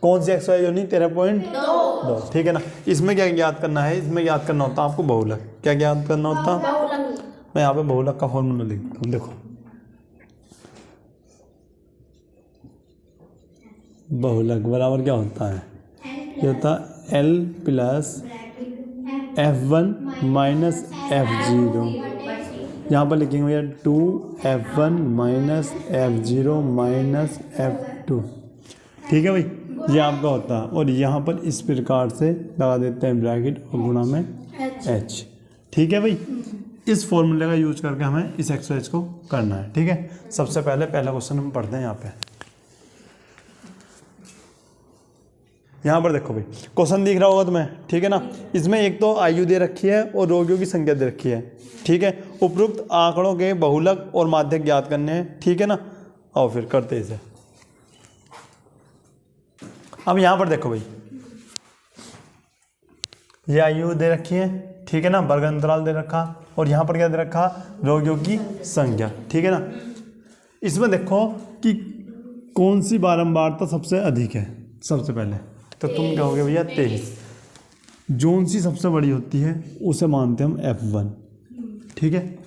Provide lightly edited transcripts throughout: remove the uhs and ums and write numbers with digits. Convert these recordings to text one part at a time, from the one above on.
कौन सी x Y unit 13.2, ठीक है ना। इसमें क्या ज्ञात करना है, इसमें ज्ञात करना होता है आपको बहुलक। क्या ज्ञात करना होता है, मैं यहाँ पे बहुलक का फॉर्मूला लिखता हूँ, देखो बहुलक बराबर क्या होता है, ये होता है L plus F1 minus F0, यहाँ पर लिखेंगे भैया 2F1 minus F0 minus F2, ठीक है भाई, ये आपका होता है। और यहाँ पर इस प्रकार से लगा देते हैं ब्रैकेट और गुणा में H, ठीक है भाई। इस फॉर्मूले का यूज करके हमें इस एक्सरसाइज को करना है, ठीक है। सबसे पहले पहला क्वेश्चन हम पढ़ते हैं यहाँ पे। यहाँ पर देखो भाई क्वेश्चन दिख रहा होगा तुम्हें, ठीक है ना। इसमें एक तो आयु दे रखी है और रोगियों की संख्या दे रखी है, ठीक है। उपरोक्त आंकड़ों के बहुलक और माध्यक ज्ञात करने हैं, ठीक है ना। आओ फिर करते इसे। अब यहाँ पर देखो भाई ये आयु दे रखी है, ठीक है ना, वर्ग अंतराल दे रखा, और यहाँ पर क्या दे रखा, रोगियों की संख्या, ठीक है ना। इसमें देखो कि कौन सी बारंबारता सबसे अधिक है। सबसे पहले तो तुम कहोगे भैया 23, जोन सी सबसे बड़ी होती है उसे मानते हैं हम F1, ठीक है।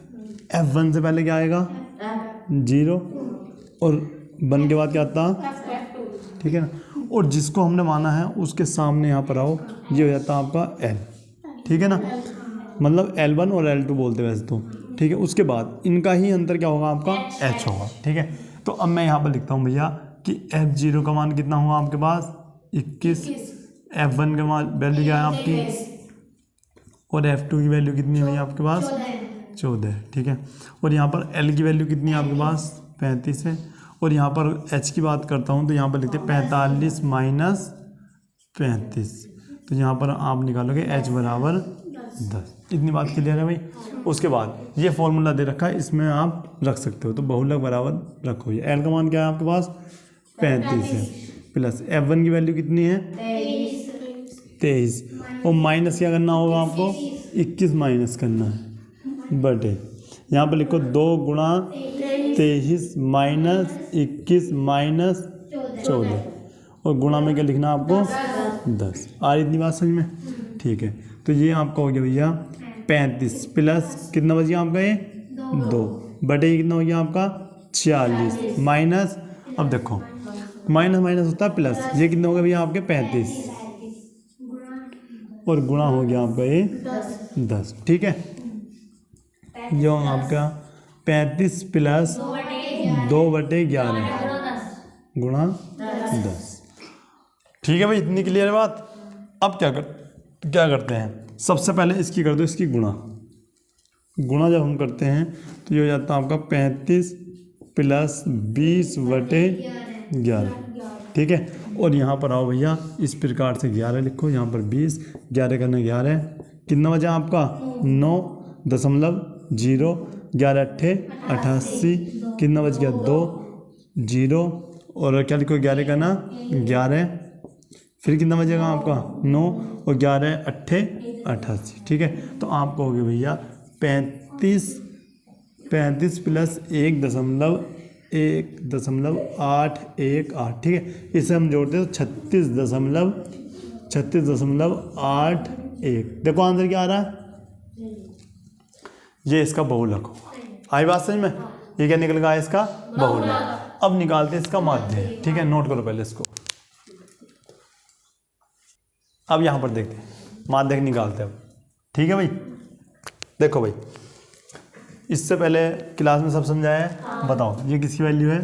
F1 से पहले क्या आएगा 0 और 1 के बाद क्या आता, ठीक है ना। और जिसको हमने माना है उसके सामने यहाँ पर आओ, ये हो जाता है आपका L, ठीक है ना, मतलब L1 और L2 बोलते हैं वैसे तो, ठीक है। उसके बाद इनका ही अंतर क्या होगा, आपका H होगा, ठीक है। तो अब मैं यहाँ पर लिखता हूँ भैया कि F0 का मान कितना होगा आपके पास 21, F1 का मान वैल्यू क्या है आपकी, और F2 की वैल्यू कितनी है भैया आपके पास 14, ठीक है। और यहाँ पर L की वैल्यू कितनी है आपके पास 35 है। और यहाँ पर H की बात करता हूँ तो यहाँ पर लिखते हैं 45 माइनस 35, तो यहाँ पर आप निकालोगे H बराबर 10। इतनी बात क्लियर है भाई। उसके बाद ये फॉर्मूला दे रखा है, इसमें आप रख सकते हो, तो बहुलक बराबर रखो। ये L का मान क्या है आपके पास 35 है, प्लस F1 की वैल्यू कितनी है 23, और माइनस क्या करना होगा आपको 21 माइनस करना है, बटे यहाँ पर लिखो 2 गुणा 23 माइनस 21 माइनस 14, और गुणा में क्या लिखना आपको 10। आ रही इतनी बात समझ में, ठीक है। तो ये आपका हो गया भैया 35 प्लस कितना बच गया आपका ये 2, बटे ये कितना हो गया आपका 40 माइनस, अब देखो माइनस माइनस होता है प्लस, ये कितना हो गया भैया आपके 35, और गुणा हो गया आपका ये 10, ठीक है। जो आपका 35 प्लस 2/11 गुणा 10, ठीक है भाई। इतनी क्लियर है बात। अब क्या करते हैं, सबसे पहले इसकी कर दो, इसकी गुणा जब हम करते हैं तो ये हो जाता है आपका 35 प्लस 20/11, ठीक है। और यहाँ पर आओ भैया इस प्रकार से 11 लिखो, यहाँ पर 20, 11 करना 11, कितना बचा आपका 9.0, 11 अट्ठे 88, कितना बच गया 2 0, और क्या लिखो 11 का ना 11, फिर कितना बचेगा आपका 9, और 11 अट्ठे 88, ठीक है। तो आपको हो गया भैया 35 प्लस 1.818, ठीक है। इसे हम जोड़ते हैं तो 36.81। देखो आंसर क्या आ रहा है, ये इसका बहुलक होगा। आई बात समझ में, ये क्या निकल गया इसका बहुलक। अब निकालते हैं इसका माध्य, ठीक है। नोट करो पहले इसको। अब यहाँ पर देखते हैं माध्यक निकालते हैं अब, ठीक है भाई। देखो भाई इससे पहले क्लास में सब समझाया है, बताओ ये किसकी वैल्यू है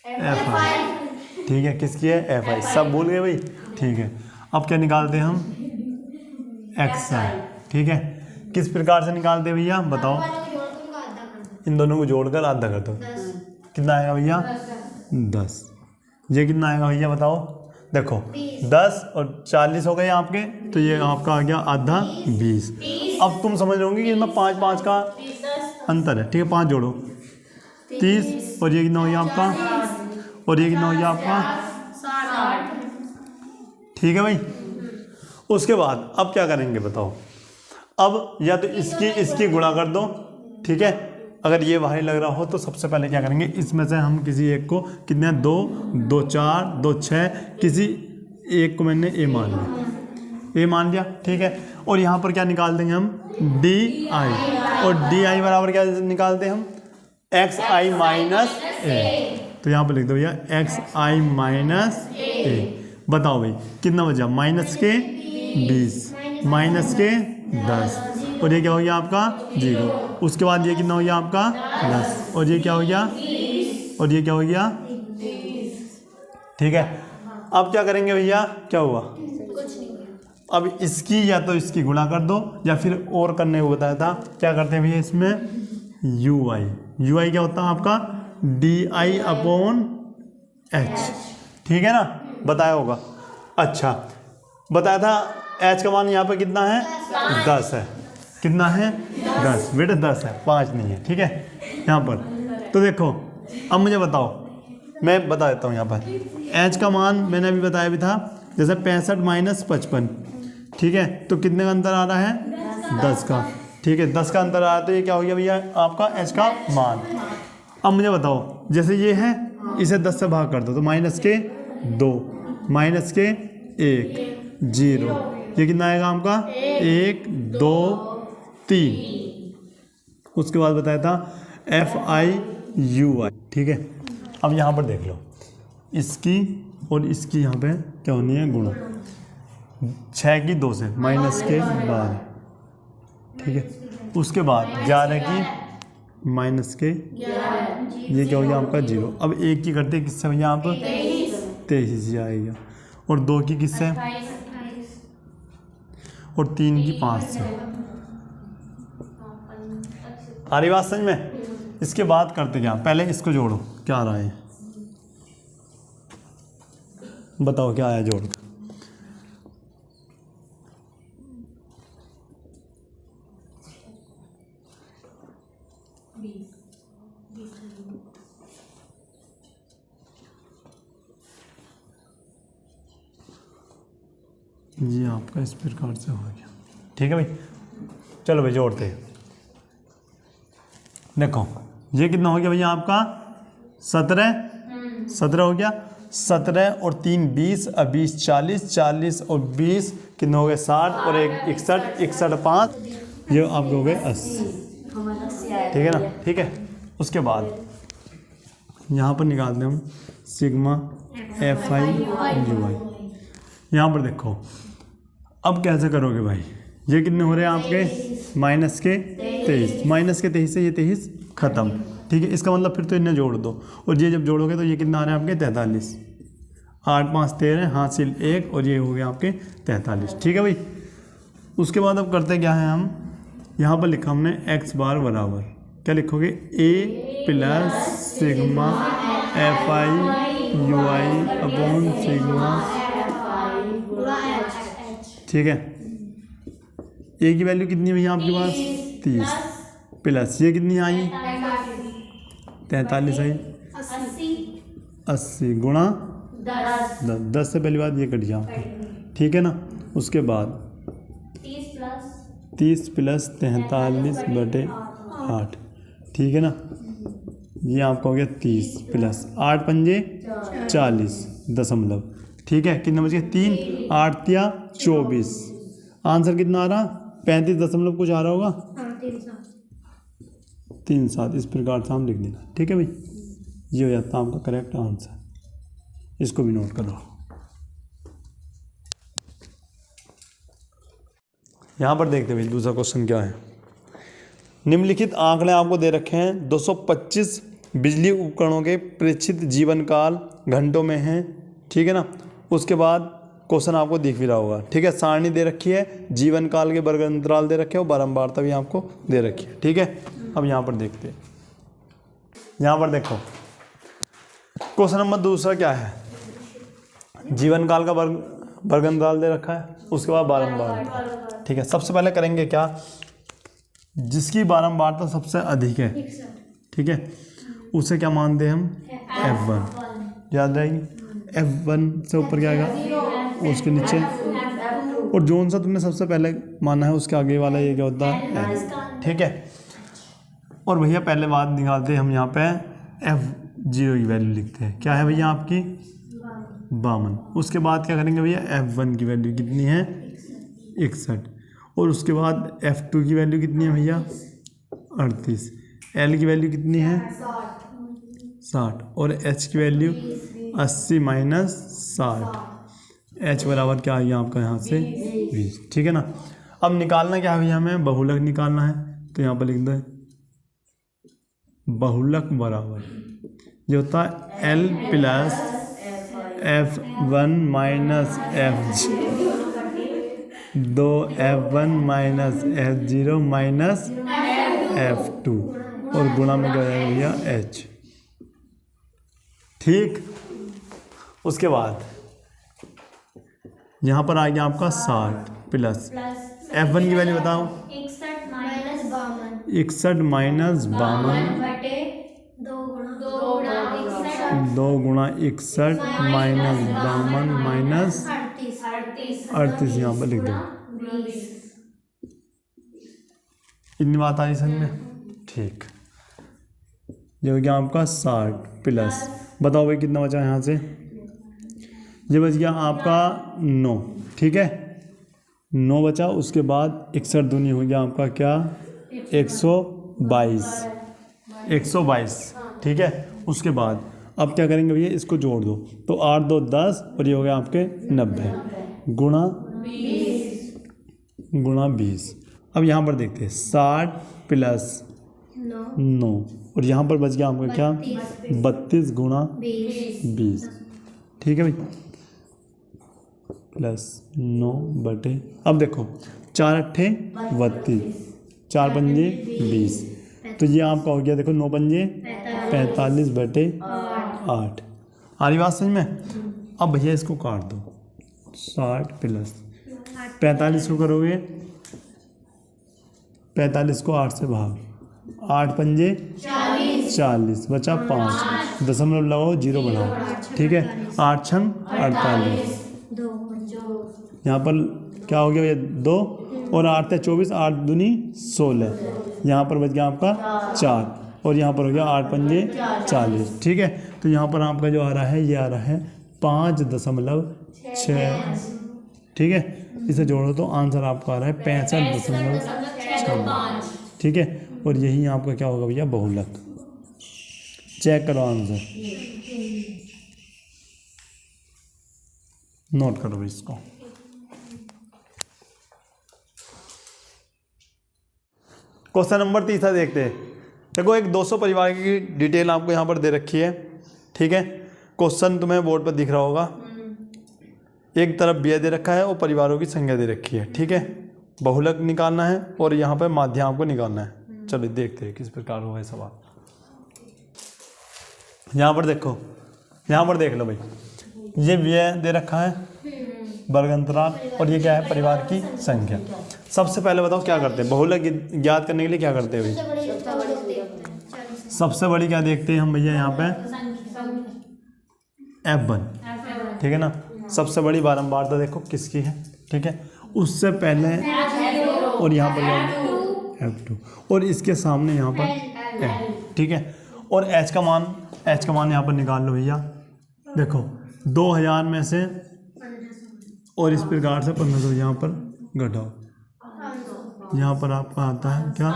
Fi, ठीक है। किसकी है Fi, सब भूल गए भाई, ठीक है। अब क्या निकालते हैं हम Xi, ठीक है। किस प्रकार से निकालते हैं भैया बताओ, इन दोनों को जोड़कर आधा कर दो, कितना आएगा भैया 10। ये कितना आएगा भैया बताओ, देखो 10 और 40 हो गए आपके, तो ये आपका आ गया आधा 20। अब तुम समझ रहोगे कि इसमें 5 का अंतर है, ठीक है। 5 जोड़ो 30, और ये कितना हो गया आपका, और ये कितना हो गया आपका 60, ठीक है भाई। उसके बाद अब क्या करेंगे बताओ, अब या तो इसकी गुणा कर दो, ठीक है, अगर ये बाहरी लग रहा हो तो सबसे पहले क्या करेंगे, इसमें से हम किसी एक को, कितने, 2, 2 4, 2 6, किसी एक को मैंने ए मान लिया, ए मान लिया, ठीक है। और यहाँ पर क्या निकाल देंगे हम, डी आई, और डी आई बराबर क्या निकालते हैं हम, एक्स आई माइनस ए। तो यहाँ पर लिख दो भैया एक्स आई माइनस ए। बताओ भाई कितना बचा, माइनस के 20, माइनस के 10, और ये क्या हो गया आपका 0। उसके बाद ये कितना हो गया आपका 10, और ये क्या हो गया, और ये क्या हो गया, ठीक है। अब क्या करेंगे भैया, क्या हुआ, अब इसकी या तो इसकी गुणा कर दो, या फिर और करने को बताया था, क्या करते हैं भैया इसमें यू आई, यू आई क्या होता है आपका डी आई अपॉन एच, ठीक है ना, बताया होगा। अच्छा बताया था एच का मान यहाँ पे कितना है 10 है, कितना है 10 बेटे, 10 है, 5 नहीं है, ठीक है यहाँ पर। तो देखो अब मुझे बताओ, मैं बता देता हूँ यहाँ पर एच का मान मैंने अभी बताया भी था, जैसे 65 माइनस 55, ठीक है, तो कितने का अंतर आ रहा है 10 का, ठीक है, 10 का अंतर आ रहा है, तो ये क्या हो गया भैया आपका एच का मान। अब मुझे बताओ जैसे ये है, इसे 10 से भाग कर दो, तो माइनस के 2, माइनस के 1, 0, ये कितना आएगा आपका 1 2 3। उसके बाद बताया था एफ आई यू आई, ठीक है। अब यहाँ पर देख लो, इसकी और इसकी यहाँ पे क्या होनी है गुणा, 6 की 2 से माइनस के 12, ठीक है। उसके बाद 11 की माइनस के, ये क्या हो गया आपका 0। अब 1 की करते किससे भैया आप 23 आएगा, और 2 की किससे, और 3 की 5 से। आ रही बात समझ में। इसके बाद करते क्या, पहले इसको जोड़ो, क्या आ रहा है बताओ, क्या आया जोड़, ये आपका इस प्रकार से हो गया, ठीक है भाई। चलो भाई जोड़ते हैं, देखो ये कितना हो गया भैया आपका 17 हो गया, 17 और 3 20, अब 20 40, 40 और 20 कितने हो गए 60, और 1 61, 61 5, ये आपके हो गए 80, ठीक है ना, ठीक है। उसके बाद यहाँ पर निकालते हैं हम सिग्मा एफ आई यू आई। यहाँ पर देखो अब कैसे करोगे भाई, ये कितने हो रहे हैं आपके माइनस के 23, माइनस के 23 से ये 23 खत्म, ठीक है। इसका मतलब फिर तो इन्हें जोड़ दो, और ये जब जोड़ोगे तो ये कितना आ रहे हैं आपके 43, 8 5 13, हासिल 1, और ये हो गया आपके 43, ठीक है भाई। उसके बाद अब करते क्या है, हम यहाँ पर लिखा हमने एक्स बार बराबर क्या लिखोगे, A plus sigma F I U I upon sigma, ठीक है। ए की वैल्यू कितनी है भैया आपके पास 30, प्लस ये कितनी आई 43 आई 80 गुणा 10 से पहली बात ये कट जाओ, ठीक है ना। उसके बाद 30 प्लस 43 बटे 8, ठीक है ना, ये आपका हो गया 30 प्लस 8 पंजे 40 दशमलव, ठीक है। कितने बचे 3, 8 या 24, आंसर कितना आ रहा 35 दशमलव कुछ आ रहा होगा 3 7, इस प्रकार से हम लिख देना, ठीक है भाई। ये हो जाता है आपका करेक्ट आंसर, इसको भी नोट करो। यहाँ पर देखते भाई दूसरा क्वेश्चन क्या है, निम्नलिखित आंकड़े आपको दे रखे हैं, 225 बिजली उपकरणों के प्रेक्षित जीवन काल घंटों में है, ठीक है ना। उसके बाद क्वेश्चन आपको दिख भी रहा होगा, ठीक है। सारणी दे रखी है, जीवन काल के वर्ग अंतराल दे रखे हैं, और बारंबारता भी आपको दे रखी है, ठीक है। अब यहाँ पर देखते हैं, यहाँ पर देखो क्वेश्चन नंबर दूसरा क्या है, जीवन काल का वर्ग अंतराल दे रखा है, उसके बाद बारंबारता, ठीक है। सबसे पहले करेंगे क्या, जिसकी बारंबारता सबसे अधिक है, ठीक है, उसे क्या मानते हैं हम F1, याद रहेगी। F1 से ऊपर क्या आएगा उसके नीचे, और जोन सा तुमने सबसे पहले माना है उसके आगे वाला ये क्या होता है, ठीक है। और भैया पहले बात निकालते हैं हम यहाँ पे F0 की वैल्यू लिखते हैं। क्या है भैया आपकी 52। उसके बाद क्या करेंगे भैया F1 की वैल्यू कितनी है 61 और उसके बाद F2 की वैल्यू कितनी है भैया 38। L की वैल्यू कितनी है 60 और H की वैल्यू 80 माइनस 60। H बराबर क्या आ गया आपका यहाँ से 20। ठीक है ना। अब निकालना क्या है भैया हमें बहुलक निकालना है तो यहाँ पर लिख दो बहुलक बराबर जो होता है L प्लस F1 माइनस दो F1 minus F0 minus F2 और गुणा में क्या जाएगा भैया H। ठीक। उसके बाद यहाँ पर आ गया आपका 60 प्लस F1 की वैल्यू बताओ 61 माइनस 52 2 गुणा 61 माइनस 52 माइनस 38 यहाँ पर लिख दो। इतनी बात आई समझ में। ठीक। ये हो गया आपका 60 प्लस बताओ भाई कितना बचा यहाँ से ये बच गया आपका 9। ठीक है 9 बचा। उसके बाद 61 दूनी हो गया आपका क्या 122। ठीक है। उसके बाद अब क्या करेंगे भैया इसको जोड़ दो तो 8 2 10 और ये हो गया आपके 90 गुणा 20। अब यहाँ पर देखते हैं 60 प्लस 9 और यहाँ पर बच गया आपका क्या 32 गुणा 20। ठीक है भाई प्लस 9 बटे अब देखो 4 अट्ठे 32 4 पंजे 20 तो ये आपका हो गया देखो 9 पंजे 45 बटे 8। आ रही बात समझ में। अब भैया इसको काट दो 60 प्लस 45 को करोगे 45 को 8 से भाग 8 पंजे 40 बचा 5 दशमलव लगाओ 0 बढ़ाओ। ठीक है 8 छंग 48 यहाँ पर क्या हो गया भैया 2 और 8 थे 24 8 दूनी 16 यहाँ पर बच गया आपका 4 और यहाँ पर हो गया 8 पंजे 40। ठीक है तो यहाँ पर आपका जो आ रहा है ये आ रहा है 5.6। ठीक है इसे जोड़ो तो आंसर आपका आ रहा है 65.6। ठीक है और यही आपका क्या होगा भैया बहुलक। चेक करो आंसर नोट करो भाई इसको। क्वेश्चन नंबर 3 देखते हैं। देखो एक 200 परिवार की डिटेल आपको यहाँ पर दे रखी है। ठीक है क्वेश्चन तुम्हें बोर्ड पर दिख रहा होगा। एक तरफ व्यय दे रखा है और परिवारों की संख्या दे रखी है। ठीक है बहुलक निकालना है और यहाँ पर माध्य आपको निकालना है। चलो देखते हैं किस प्रकार होगा सवाल। यहाँ पर देखो यहाँ पर देख लो भाई ये व्यय दे रखा है वर्ग अंतराल और ये क्या है परिवार की संख्या। सबसे पहले बताओ क्या करते हैं बहुलक ज्ञात करने के लिए क्या करते हैं भाई सबसे बड़ी क्या देखते हैं हम भैया यहाँ पे F1। ठीक है ना सबसे बड़ी बारंबारता देखो किसकी है। ठीक है उससे पहले और यहाँ पर F2 और इसके सामने यहाँ पर F। ठीक है और H का मान यहाँ पर निकाल लो भैया। देखो 2000 में से और इस प्रकार से 1500 यहाँ पर घटाओ यहाँ पर आपका आता है क्या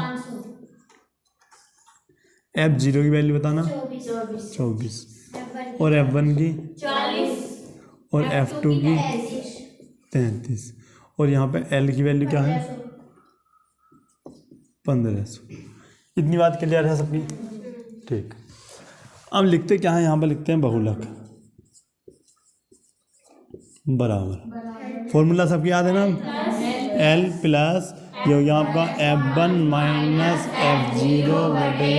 F0 की वैल्यू बताना 24 और F1 की 40 और F2 की 33 और यहाँ पे L की वैल्यू क्या है 1500। इतनी बात क्लियर है सबकी। ठीक अब लिखते क्या है यहाँ पर लिखते हैं बहुलक बराबर फॉर्मूला सबकी याद है ना L प्लस ये हो गया आपका F1 माइनस F0 बटे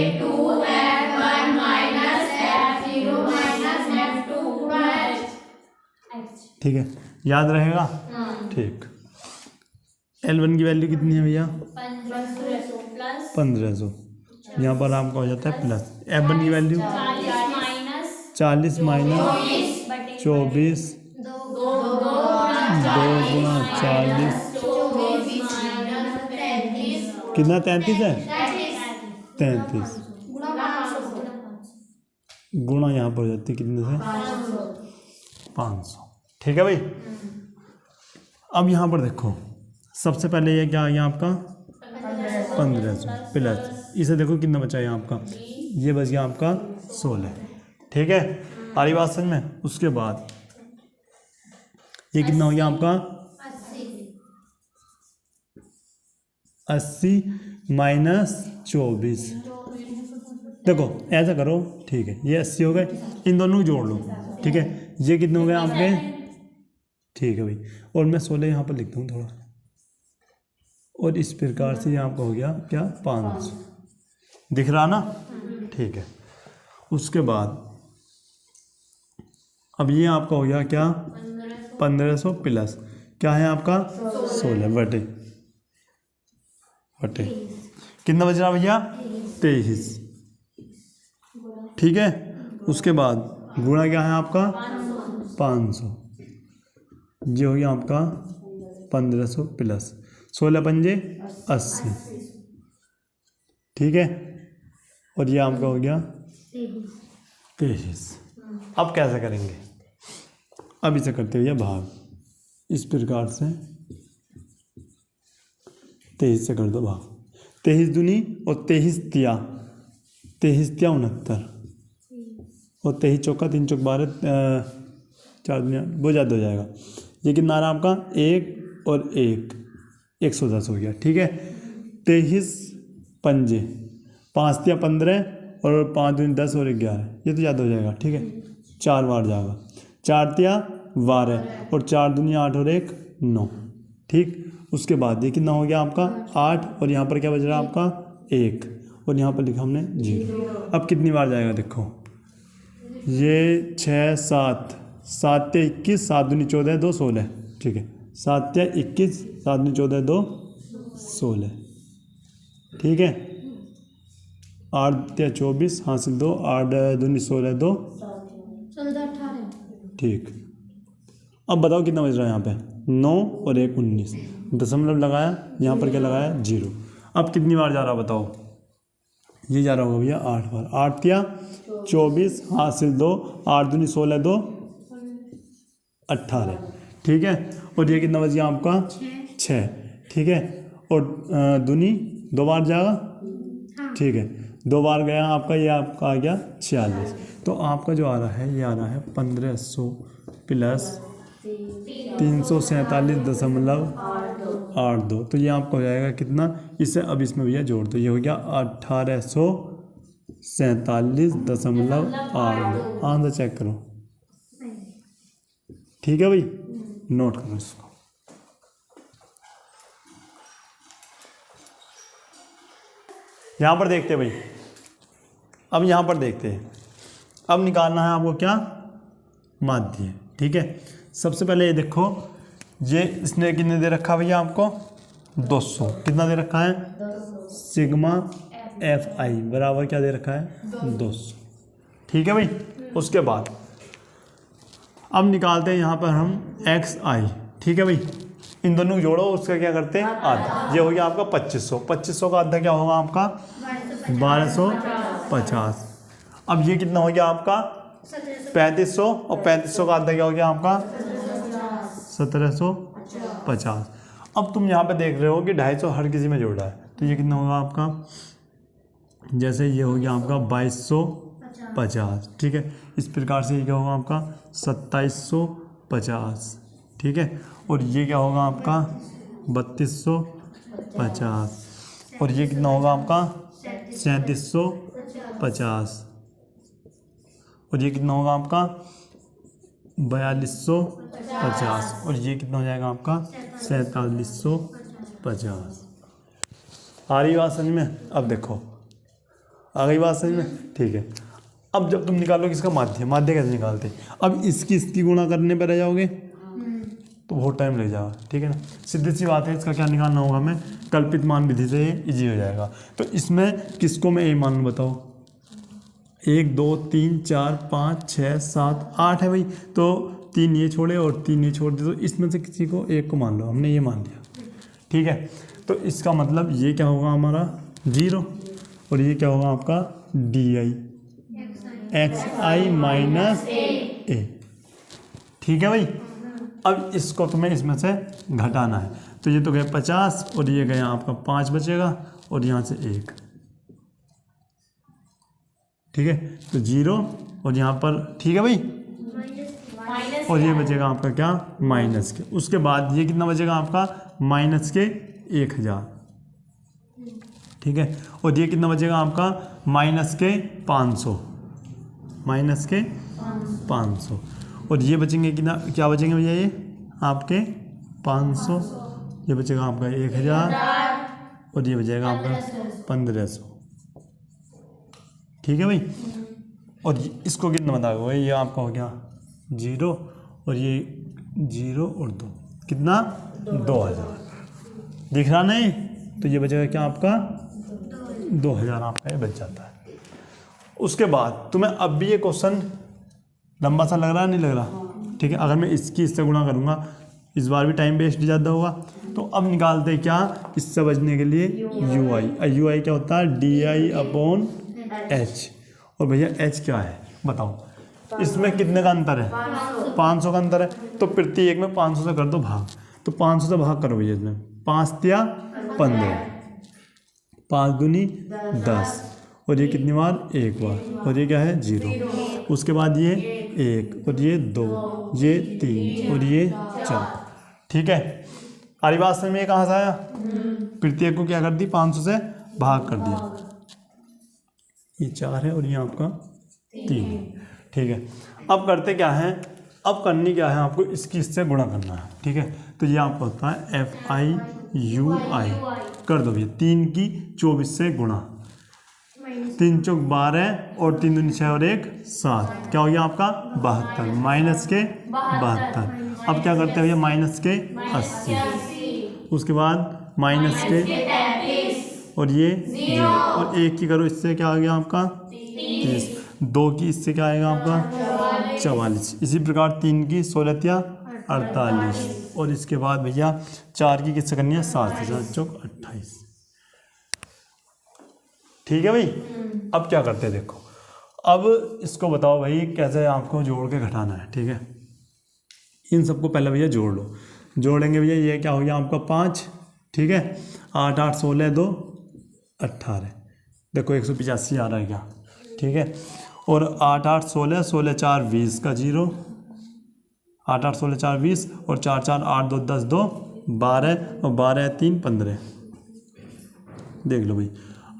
ठीक है याद रहेगा। ठीक L1 की वैल्यू कितनी है भैया 1500 यहाँ पर आपका हो जाता है प्लस F1 की वैल्यू 40 माइनस 24 2 गुणा 40 कितना 33 है 33 गुणा यहाँ पर हो जाती है कितने से 500। ठीक है भाई। अब यहाँ पर देखो सबसे पहले ये क्या आ गया आपका 1500 प्लस इसे देखो कितना बचा है आपका, ये बच गया आपका 16। ठीक है, आ रही बात समझ में। उसके बाद ये कितना हो गया आपका 80 माइनस 24। देखो ऐसा करो, ठीक है, ये 80 हो गए, इन दोनों को जोड़ लो। ठीक है, ये कितने हो गए आपके, ठीक है भाई, और मैं 16 यहाँ पर लिखता हूँ थोड़ा, और इस प्रकार से ये आपका हो गया क्या 500, दिख रहा ना। ठीक है, उसके बाद अब ये आपका हो गया क्या 1500 प्लस क्या है आपका 16 बटे कितना बच रहा भैया 23। ठीक है, उसके बाद गुणा क्या है आपका 500, ये हो गया आपका 1500 प्लस 16 पंजे 80। ठीक है, और ये आपका हो गया 23। अब कैसे करेंगे, अब इसे करते हुए भाग, इस प्रकार से 23 से कर दो भाग, 23 दूनी और 23 तिया 69 और 23 चौका 3 चौक 12 4 दुनिया वो ज़्यादा हो जाएगा। ये कितना आ रहा है आपका 1 और 1 110 हो गया। ठीक है, 23 पंजे 5 तिया 15 और 5 दूनी 10 और 11, ये तो ज़्यादा हो जाएगा। ठीक है, 4 बार जाएगा, 4 तिया 12 और 4 दुनिया 8 और 1 9। ठीक, उसके बाद ये कितना हो गया आपका 8 और यहाँ पर क्या बच रहा है आपका 1 और यहाँ पर लिखा हमने 0। अब कितनी बार जाएगा देखो, ये 6 7 7 या 21 7 दूनी 14 2 16। ठीक है, 7 या 21 7 दूनी 14 2 16। ठीक है, 8 या 24 हासिल 2 8 दूनी 16 2 ठीक। अब बताओ कितना बच रहा है यहाँ पे 9 और 1 19, दशमलव लगाया, यहाँ पर क्या लगाया 0। अब कितनी बार जा रहा बताओ, ये जा रहा होगा भैया 8 बार, 8 या 24 हासिल 2 8 दूनी 16 2 18। ठीक है, और ये कितना बच गया आपका 6। ठीक है, और दूनी 2 बार जाएगा। ठीक है, 2 बार गया आपका, ये आपका आ गया 46। तो आपका जो आ रहा है ये आ रहा है 1500 प्लस 347.82। तो ये आपका हो जाएगा कितना, इसे अब इसमें भैया जोड़ दो, ये हो गया 1847.82। आंसर चेक करो। ठीक है भाई, नोट करो इसको। यहाँ पर देखते हैं भाई, अब यहाँ पर देखते हैं, अब निकालना है आपको क्या माध्य। ठीक है, सबसे पहले ये देखो, ये इसने कितने दे रखा भैया आपको 200, कितना दे रखा है सिग्मा FI बराबर क्या दे रखा है 200। ठीक है भाई, उसके बाद अब निकालते हैं यहाँ पर हम XI। ठीक है भाई, इन दोनों को जोड़ो, उसका क्या करते हैं आधा, ये हो गया आपका 2500। 2500 का आधा क्या होगा आपका 1250। अब ये कितना हो गया आपका 3500 और 3500 का आधा क्या हो गया आपका 1750। अब तुम यहाँ पे देख रहे हो कि 250 हर किसी में जोड़ा है, तो ये कितना होगा आपका, जैसे ये हो गया आपका 2250। ठीक है, इस प्रकार से ये क्या होगा आपका 2750। ठीक है, और ये क्या होगा आपका 3250 और ये कितना होगा आपका 3750 और ये कितना होगा आपका 4250 और ये कितना हो जाएगा आपका 4750। आ रही बात समझ में। अब देखो आ गई बात समझ में। ठीक है, अब जब तुम निकालोगे इसका माध्य, माध्य कैसे निकालते, अब इसकी गुणा करने पर रह जाओगे तो बहुत टाइम लग जाएगा। ठीक है ना, सीधी सी बात है, इसका क्या निकालना होगा हमें, कल्पित मान विधि से इजी हो जाएगा। तो इसमें किसको मैं ए मान लूँ बताओ, 1 2 3 4 5 6 7 8 है भाई, तो 3 ये छोड़े और 3 ये छोड़ दे, तो इसमें से किसी को एक को मान लो, हमने ये मान लिया। ठीक है, तो इसका मतलब ये क्या होगा हमारा 0 और ये क्या होगा आपका D I X I minus A. ठीक है भाई। अब इसको तुम्हें इसमें से घटाना है, तो ये तो गए 50 और ये गया आपका 5 बचेगा और यहाँ से 1। ठीक है, तो 0 और यहाँ पर, ठीक है भाई, और ये बचेगा आपका क्या माइनस के। उसके बाद ये कितना बचेगा आपका माइनस के 1000। ठीक है, और ये कितना बचेगा आपका माइनस के 500, माइनस के 500। और ये बचेंगे कितना, क्या बचेंगे भैया ये आपके 500, ये बचेगा आपका 1000 और ये बचेगा आपका 1500। ठीक है भाई। और इसको कितना बताओगे, ये आपका हो गया 0 और ये 0 और 2, कितना 2000 दिख रहा नहीं, तो ये बचेगा क्या आपका 2000 आपका ये बच जाता है। उसके बाद तुम्हें अब भी ये क्वेश्चन लंबा सा लग रहा है, नहीं लग रहा? ठीक है, अगर मैं इससे गुणा करूँगा इस बार भी टाइम वेस्ट ज़्यादा होगा। तो अब निकालते हैं क्या इससे बचने के लिए यू आई क्या होता है डी आई अपॉन एच। और भैया एच क्या है बताओ, इसमें कितने का अंतर है 500 का अंतर है, तो प्रत्येक में 500 से कर दो भाग। तो 500 से भाग करो भैया, इसमें 5 या 15, 5 दूनी 10 और ये कितनी बार एक बार, और ये क्या है 0। उसके बाद ये 1 और ये 2, ये 3 और ये 4। ठीक है, आरी बात में ये कहाँ से आया, प्रत्येक को क्या कर दी 500 से भाग कर दिया। ये 4 है और ये आपका 3। ठीक है, अब करते क्या है, अब करनी क्या है आपको, इसकी इससे गुणा करना है। ठीक है, तो ये आपका होता है FIUI कर दो भैया 3 की 24 से गुणा, 3 चौक 12 और 3 दूनी 6 और 1 7, क्या हो गया आपका 72 माइनस के 72। अब क्या करते हैं भैया माइनस के 80, उसके बाद माइनस के और ये 0 और 1 की करो इससे क्या आ गया आपका 30, 2 की इससे क्या आएगा आपका 44, इसी प्रकार 3 की 16 या 48 और इसके बाद भैया 4 की किससे करनी है 7 से 7 चौक 28। ठीक है भाई। अब क्या करते हैं देखो, अब इसको बताओ भाई कैसे आपको जोड़ के घटाना है। ठीक है, इन सबको पहले भैया जोड़ लो, जोड़ेंगे भैया ये क्या हो गया आपका 5। ठीक है, 8 8 16 2 18, देखो 185 आ रहा है क्या। ठीक है, और 8 8 16 16 4 20 का 0, 8 8 16 4 20 और 4 4 8 2 10 2 12 और 12 3 15। देख लो भाई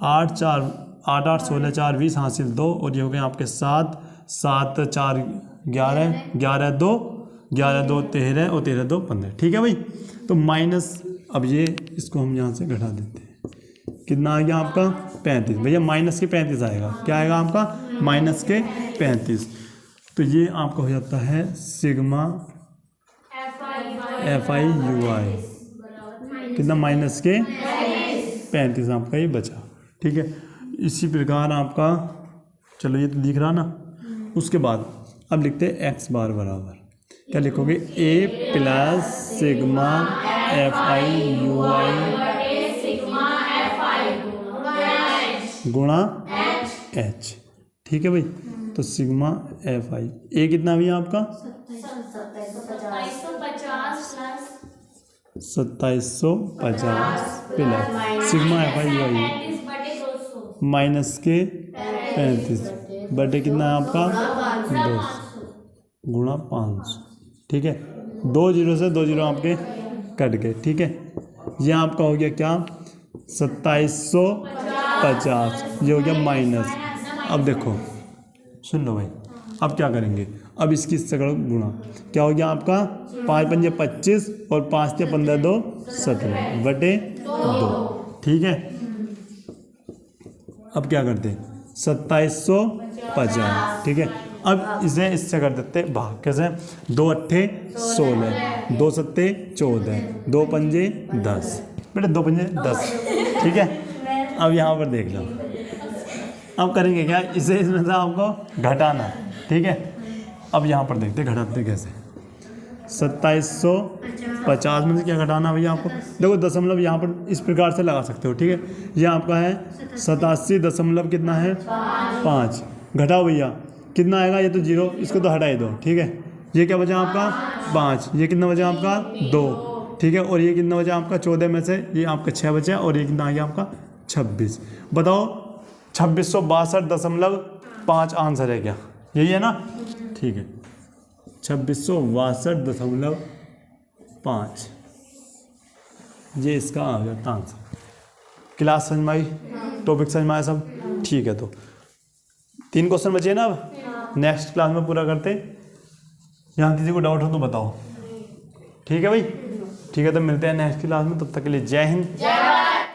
8 8 16 4 20 हासिल 2 और ये हो गए आपके 7 7 4 11 11 2 11 2 13 और 13 2 15। ठीक है भाई, तो माइनस, अब ये इसको हम यहाँ से घटा देते हैं, कितना आ गया आपका 35 भैया, माइनस के 35 आएगा, क्या आएगा आपका माइनस के 35। तो ये आपका हो जाता है सिग्मा FIUI, कितना माइनस के 35 आपका ये बचा। ठीक है, इसी प्रकार आपका, चलो ये तो दिख रहा ना। उसके बाद अब लिखते हैं x बार बराबर, क्या लिखोगे a प्लस सिग्मा FIUI गुणा h। ठीक है भाई, तो सिग्मा FI a कितना भी आपका 2750 प्लस सिग्मा FIUI माइनस के 35 बटे कितना है आपका 200 गुणा 500। ठीक है, 2 0 से 2 0 आपके कट गए। ठीक है, ये आपका हो गया क्या 2750, ये हो गया माइनस। अब देखो सुन लो भाई, अब क्या करेंगे, अब इसकी इससे करो गुणा, क्या हो गया आपका 5 पंजे 25 और 5 या 15 2 17 बटे 2। ठीक है, अब क्या करते हैं 2750। ठीक है, अब इसे इससे कर देते भाग, कैसे 2 अट्ठे 16 2 सत्ते 14 2 पंजे 10 बेटे 2 पंजे 10। ठीक है, अब यहाँ पर देख लो, अब करेंगे क्या, इसे इसमें से आपको घटाना है। ठीक है, अब यहाँ पर देखते घटाते कैसे। 2750 में से क्या घटाना भैया आपको, देखो दशमलव यहाँ पर इस प्रकार से लगा सकते हो, ठीक है। ये आपका है 87 दशमलव कितना है 5, घटाओ भैया कितना आएगा, ये तो 0, इसको तो हटा ही दो, ठीक है। ये क्या बचा आपका 5, ये कितना बचा आपका 2, ठीक है। और ये कितना बचा आपका 14 में से ये आपका 6 बचा, और ये कितना आ गया आपका 26। बताओ 2662.5 आंसर है क्या, यही है ना, ठीक है। 2662.5 ये इसका आ गया आंसर। क्लास समझ में आई, टॉपिक समझ में आया सब, ठीक है। तो 3 क्वेश्चन बचे ना, अब नेक्स्ट क्लास में पूरा करते। यहाँ किसी को डाउट हो तो बताओ, ठीक है भाई, ठीक है। तो मिलते हैं नेक्स्ट क्लास में, तब तक के लिए जय हिंद।